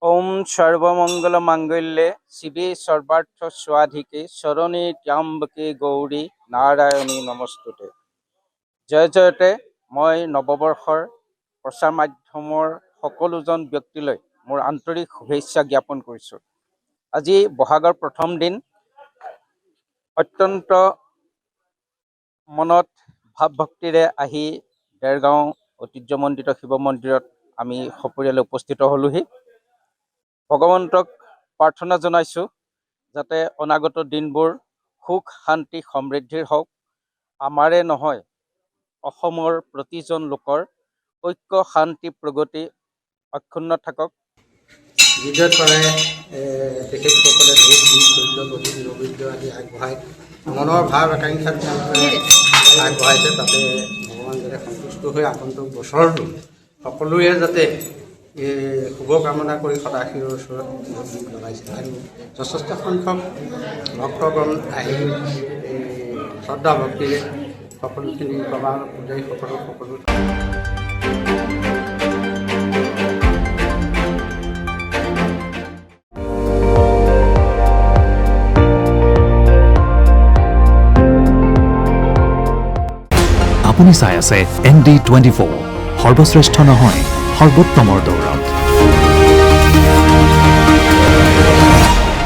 ওম সৰ্বমঙ্গল মাঙ্গল্যে শিবে সৰ্বাৰ্থ স্বাধিকে শৰণে ত্ৰ্যম্বকে গৌৰী নাৰায়ণী নমস্তুতে। জয়তে মই নৱবৰ্ষৰ প্ৰচাৰ মাধ্যমৰ সকলোজন ব্যক্তিলৈ মোৰ আন্তৰিক শুভেচ্ছা জ্ঞাপন কৰিছোঁ। আজি বহাগৰ প্ৰথম দিন, অত্যন্ত মনত ভাৱ ভক্তিৰে আহি দেৰগাঁও ঐতিহ্যমণ্ডিত শিৱ মন্দিৰত আমি সপৰিয়ালে উপস্থিত হ'লোহি। ভগৱন্তক প্ৰাৰ্থনা জনাইছোঁ যাতে অনাগত দিনবোৰ সুখ শান্তি সমৃদ্ধিৰ হওক, আমাৰে নহয় অসমৰ প্ৰতিজন লোকৰ ঐক্য শান্তি প্ৰগতি অক্ষুণ্ণ থাকক। যিদৰে পাৰে তেখেতসকলে ধূপ দীপ শৈল্য গভীৰ নৈবেদ্য আদি আগবঢ়াই মনৰ ভাৱ আকাংক্ষা আগবঢ়াইছে, তাতে ভগৱান যাতে সন্তুষ্ট হৈ আগন্তুক বছৰটো সকলোৱে যাতে শুভকামনা কৰি সদাশিৱৰ ওচৰত দীপ লগাইছে আৰু যথেষ্ট সংখ্যক ভক্তগণ আহি শ্ৰদ্ধা ভক্তিৰে সকলোখিনি প্ৰবাহ পূজাৰী সকলো আপুনি চাই আছে ND24, সৰ্বশ্ৰেষ্ঠ নহয় সৰ্বোত্তমৰ দৌৰ।